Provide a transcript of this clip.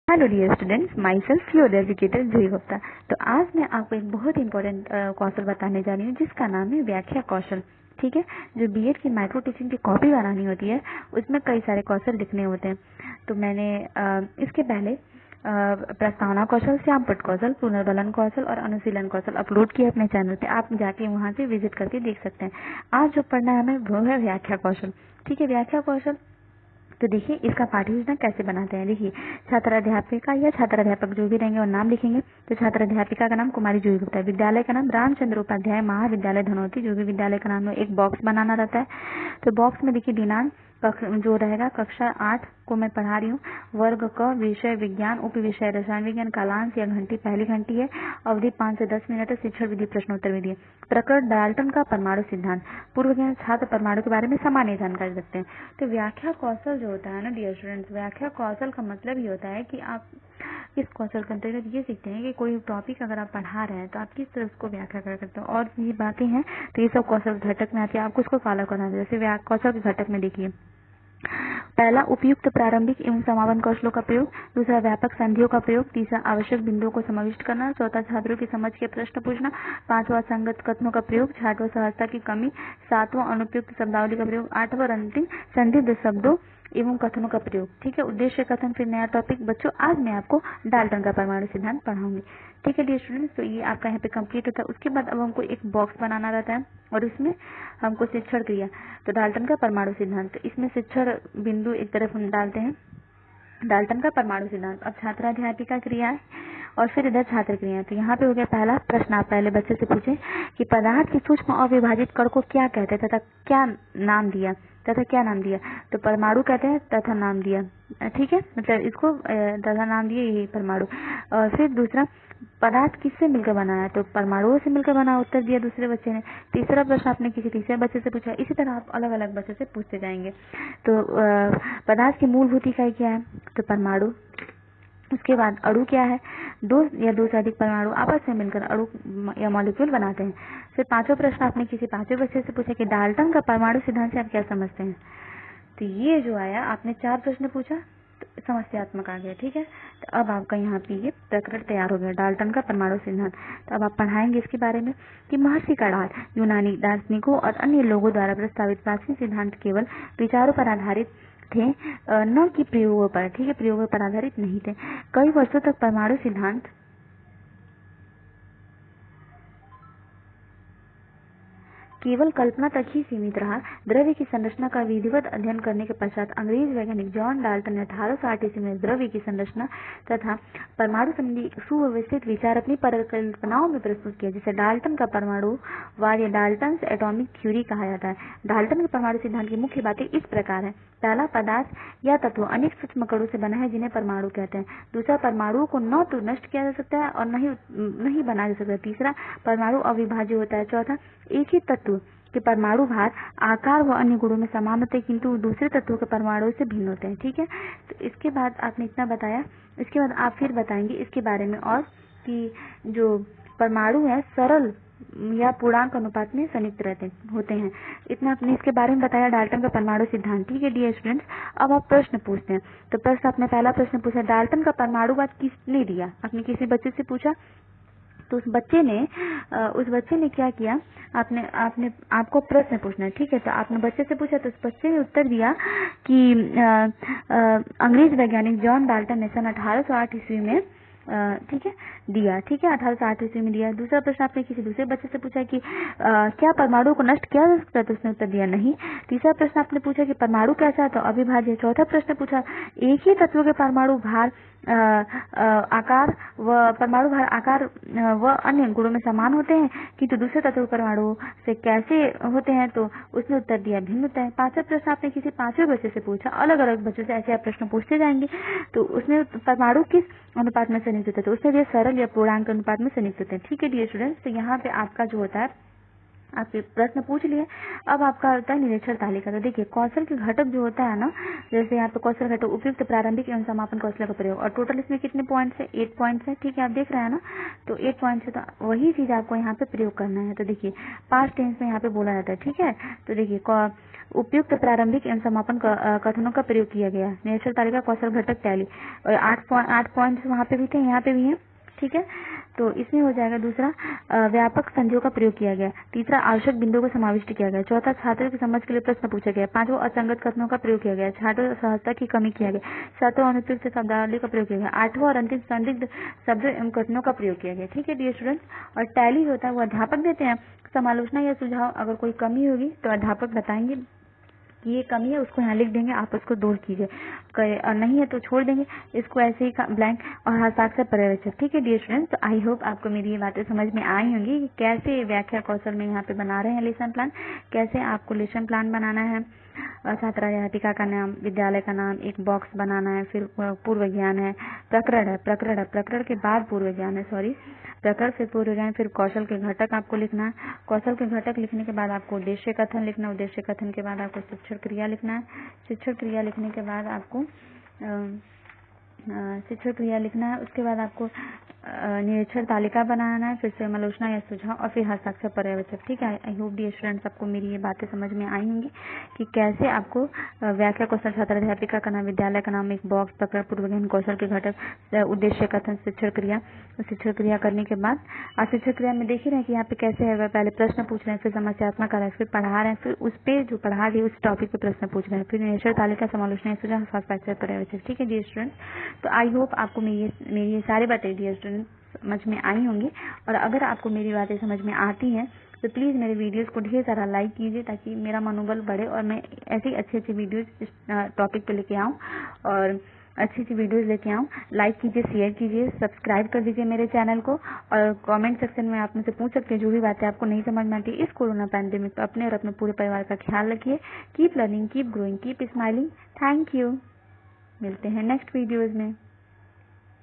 Hello dear students, myself your educator Jay Gupta. तो आज मैं आपको एक बहुत इंपॉर्टेंट कौशल बताने जा रही हूँ जिसका नाम है व्याख्या कौशल। ठीक है, जो बीएड की माइक्रो टीचिंग की कॉपी बनानी होती है उसमें कई सारे कौशल लिखने होते हैं। तो मैंने इसके पहले प्रस्तावना कौशल, श्यामपट कौशल, पुनर्बलन कौशल और अनुशीलन कौशल अपलोड किया अपने चैनल पे। आप जाके वहाँ से विजिट करके देख सकते हैं। आज जो पढ़ना है हमें वो है व्याख्या कौशल। ठीक है, व्याख्या कौशल। तो देखिए इसका पाठ योजना कैसे बनाते हैं। देखिए, छात्र अध्यापिका या छात्र अध्यापक जो भी रहेंगे और नाम लिखेंगे। तो छात्र अध्यापिका का नाम कुमारी जूही गुप्ता, विद्यालय का नाम रामचंद्र उपाध्याय महाविद्यालय धनौती, जो भी विद्यालय का नाम है। एक बॉक्स बनाना रहता है। तो बॉक्स में देखिए दिनांक जो रहेगा कक्षा 8 को मैं पढ़ा रही हूँ। वर्ग क, विषय विज्ञान, उप विषय रसायन विज्ञान, कालांश या घंटी पहली घंटी है। अवधि 5 से 10 मिनट है। शिक्षण विधि प्रश्नोत्तर विधि। प्रकरण डाल्टन का परमाणु सिद्धांत। पूर्व ज्ञान छात्र परमाणु के बारे में सामान्य जानकारी रखते हैं। तो व्याख्या कौशल जो होता है ना डियर स्टूडेंट्स, व्याख्या कौशल का मतलब ये होता है कि आप इस कौशल के अंतर्गत ये सीखते हैं कि कोई टॉपिक अगर आप पढ़ा रहे हैं तो आप किस तरह उसको व्याख्या कर सकते हो। और ये बातें हैं तो ये सब कौशल घटक में आती है, आपको उसको फॉलो करना है। जैसे कौशल के घटक में देखिए, पहला उपयुक्त प्रारंभिक एवं समापन कौशलों का प्रयोग। दूसरा व्यापक संधियों का प्रयोग। तीसरा आवश्यक बिंदुओं को समाविष्ट करना। चौथा छात्रों की समझ के प्रश्न पूछना। पांचवा संगत कथनों का प्रयोग। छठवां सहजता की कमी। सातवां अनुपयुक्त शब्दावली का प्रयोग। आठवां अंतिम संदिग्ध शब्दों एवं कथनों का प्रयोग। ठीक है, उद्देश्य कथन। फिर नया टॉपिक बच्चों, आज मैं आपको डाल्टन का परमाणु सिद्धांत पढ़ाऊंगी। ठीक है डियर स्टूडेंट्स, तो ये आपका यहाँ पे कंप्लीट होता है। उसके बाद अब हमको एक बॉक्स बनाना रहता है और उसमें हमको शिक्षण क्रिया। तो डाल्टन का परमाणु सिद्धांत, तो इसमें शिक्षण बिंदु एक तरफ हम डालते हैं। डाल्टन का परमाणु सिद्धांत। अब छात्राध्यापिका क्रिया है और फिर इधर छात्र क्रिया। तो यहाँ पे हो गया पहला प्रश्न। आप पहले बच्चे से पूछे कि पदार्थ की सूक्ष्म अविभाजित कण को क्या कहते हैं तथा क्या नाम दिया। तो परमाणु कहते हैं तथा नाम दिया। ठीक है, मतलब इसको तथा नाम दिए, यही परमाणु। और फिर दूसरा, पदार्थ किससे मिलकर बना है। तो परमाणुओं से मिलकर बना, उत्तर दिया दूसरे बच्चे ने। तीसरा प्रश्न आपने किसी तीसरे बच्चे से पूछा। इसी तरह आप अलग अलग बच्चे से पूछते जाएंगे। तो पदार्थ की मूलभूत इकाई क्या है। तो परमाणु। उसके बाद अणु क्या है। दो या दो से अधिक परमाणु आपस में मिलकर अणु या मॉलिक्यूल बनाते हैं। फिर पांचवा प्रश्न आपने किसी पांचवें बच्चे से पूछा कि डाल्टन का परमाणु सिद्धांत से आप क्या समझते हैं। तो ये जो आया, आपने 4 प्रश्न पूछा तो समस्यात्मक आ गया। ठीक है, तो अब आपका यहाँ पे ये प्रकरण तैयार हो गया, डाल्टन का परमाणु सिद्धांत। तो अब आप पढ़ाएंगे इसके बारे में कि महर्षि कणाद यूनानी दार्शनिकों और अन्य लोगों द्वारा प्रस्तावित प्राचीन सिद्धांत केवल विचारों पर आधारित थे, न कि प्रयोगों पर। ठीक है, प्रयोगों पर आधारित नहीं थे। कई वर्षों तक परमाणु सिद्धांत केवल कल्पना तक ही सीमित रहा। द्रव्य की संरचना का विधिवत अध्ययन करने के पश्चात अंग्रेज वैज्ञानिक जॉन डाल्टन ने 1860 ईस्वी में द्रव्य की संरचना तथा परमाणु संबंधी सुव्यवस्थित विचार अपनी परिकल्पनाओं में प्रस्तुत किया, जिसे डाल्टन का परमाणुवाद या डाल्टन्स एटॉमिक थ्योरी कहा जाता है। डाल्टन के परमाणु सिद्धांत की मुख्य बातें इस प्रकार है। पहला, पदार्थ या तत्व अनेक सूक्ष्म कणों से बना है जिन्हें परमाणु कहते हैं। दूसरा, परमाणुओं को न तो नष्ट किया जा सकता है और नहीं बनाया जा सकता। तीसरा, परमाणु अविभाज्य होता है। चौथा, एक ही तत्व के परमाणु भार, आकार व अन्य गुणों में समान होते हैं किंतु दूसरे तत्वों के परमाणु से भिन्न होते हैं। ठीक है, तो इसके बाद आपने इतना बताया। इसके बाद आप फिर बताएंगे इसके बारे में और कि जो परमाणु है सरल या पूर्णांक अनुपात में संयुक्त होते हैं। इतना आपने इसके बारे में बताया, डाल्टन का परमाणु सिद्धांत। ठीक है डियर स्टूडेंट्स, अब आप प्रश्न पूछते हैं। तो प्रश्न आपने पहला प्रश्न पूछा, डाल्टन का परमाणुवाद किसने दिया। आपने किसी बच्चे से पूछा तो उस बच्चे ने क्या किया, आपको प्रश्न पूछना है। ठीक है, तो आपने बच्चे से पूछा तो उस बच्चे ने उत्तर दिया कि अंग्रेज वैज्ञानिक जॉन डाल्टन ने सन 1808 ईस्वी में ठीक है दिया। ठीक है, 1808 ईस्वी में दिया। दूसरा प्रश्न आपने किसी दूसरे बच्चे से पूछा कि क्या परमाणु को नष्ट किया जा सकता है, तो उसने उत्तर दिया नहीं। तीसरा प्रश्न आपने पूछा कि परमाणु कैसा है, तो अविभाज्य। चौथा प्रश्न पूछा एक ही तत्व के परमाणु भार आकार व अन्य गुणों में समान होते हैं किंतु दूसरे तत्व परमाणु से कैसे होते हैं, तो उसने उत्तर दिया भिन्न होता है। पांचवा प्रश्न आपने किसी पांचवें बच्चे से पूछा। अलग अलग बच्चों से ऐसे आप प्रश्न पूछते जाएंगे। तो उसने परमाणु किस अनुपात में संयुक्त होते हैं, तो उसने दिया सरल या पूर्णांक अनुपात में संयुक्त होते हैं। ठीक है डियर स्टूडेंट्स, तो यहाँ पे आपका जो होता है आपके प्रश्न पूछ लिए। अब आपका होता है निरीक्षण तालिका। तो देखिए कौशल के घटक जो होता है ना, जैसे यहाँ पे कौशल घटक उपयुक्त प्रारंभिक एवं समापन कौशल का प्रयोग, और टोटल इसमें कितने पॉइंट्स है, 8 पॉइंट्स है, ठीक है, आप देख रहे हैं ना, तो 8 पॉइंट्स है, तो वही चीज आपको यहाँ पे प्रयोग करना है। तो देखिए पास्ट टेंस में यहाँ पे बोला जाता है, ठीक है। तो देखिए उपयुक्त प्रारंभिक एवं समापन कथनों का प्रयोग किया गया। निरीक्षण तालिका कौशल घटक टैली, और 8 पॉइंट्स वहाँ पे भी थे, यहाँ पे भी है, ठीक है। तो इसमें हो जाएगा। दूसरा व्यापक संधियों का प्रयोग किया गया। तीसरा आवश्यक बिंदुओं को समाविष्ट किया गया। चौथा छात्रों की समझ के लिए प्रश्न पूछा गया। पांचवा असंगत कथनों का प्रयोग किया गया। छठवां सहजता की कमी किया गया। सातवां अनुपयुक्त शब्दावली का प्रयोग किया गया। आठवां और अंतिम संदिग्ध शब्द एवं कथनों का प्रयोग किया गया, ठीक है डियर स्टूडेंट्स। और टैली होता है वो अध्यापक देते हैं। समालोचना या सुझाव, अगर कोई कमी होगी तो अध्यापक बताएंगे कि ये कमी है, उसको यहाँ लिख देंगे, आप उसको दूर कीजिए, और नहीं है तो छोड़ देंगे इसको ऐसे ही ब्लैंक। और हस्ताक्षर पर्यवेक्षक, ठीक है डियर स्टूडेंट्स। तो आई होप आपको मेरी ये बातें समझ में आई होंगी कि कैसे व्याख्या कौशल में यहाँ पे बना रहे हैं लेसन प्लान, कैसे आपको लेसन प्लान बनाना है, छात्रा अध्यापिका का नाम, विद्यालय का नाम, एक बॉक्स बनाना है, फिर पूर्व ज्ञान है, प्रकरण के बाद पूर्व ज्ञान है, सॉरी, प्रकरण से पूर्व ज्ञान, फिर कौशल के घटक आपको लिखना है। कौशल के घटक लिखने के बाद आपको उद्देश्य कथन लिखना है। उद्देश्य कथन के बाद आपको शिक्षण क्रिया लिखना है। शिक्षण क्रिया लिखने के बाद आपको शिक्षण क्रिया लिखना है। उसके बाद आपको निरीक्षण तालिका बनाना है, फिर समालोचना या सुझाव, और फिर हस्ताक्षर पर्यवेक्षक, ठीक है। आई होप डियर स्टूडेंट्स आपको मेरी ये बातें समझ में आई होंगी कि कैसे आपको व्याख्या कौशल, छात्र अध्यापिका का नाम, विद्यालय का नाम, एक बॉक्स, प्रकरण, पूर्व ज्ञान, कौशल के घटक, उद्देश्य कथन, शिक्षण क्रिया करने के बाद आप शिक्षण क्रिया में देख ही रहे हैं कि यहाँ पे कैसे है, पहले प्रश्न पूछ रहे हैं, फिर समस्यात्मक कार्य, फिर पढ़ा रहे हैं, फिर उस पे जो पढ़ा रहे उस टॉपिक पे प्रश्न पूछ रहे हैं, फिर निरीक्षण तालिका, समालोचना, सुझाव, हस्ताक्षर पर्यवेक्षक, ठीक है डियर स्टूडेंट्स। तो आई होप आपको मेरी ये सारी बातें डियर स्टूडेंट समझ में आई होंगी। और अगर आपको मेरी बातें समझ में आती हैं तो प्लीज़ मेरे वीडियोस को ढेर सारा लाइक कीजिए, ताकि मेरा मनोबल बढ़े और मैं ऐसी अच्छी वीडियोस इस टॉपिक पे लेके आऊँ, और अच्छी वीडियोस लेके आऊँ। लाइक कीजिए, शेयर कीजिए, सब्सक्राइब कर दीजिए मेरे चैनल को, और कमेंट सेक्शन में आप मुझसे पूछ सकते हैं जो भी बातें आपको नहीं समझ में आती। इस कोरोना पैंडेमिक पे अपने और अपने पूरे परिवार का ख्याल रखिए। Keep learning, keep growing, keep smiling. Thank you. मिलते हैं नेक्स्ट वीडियोज में।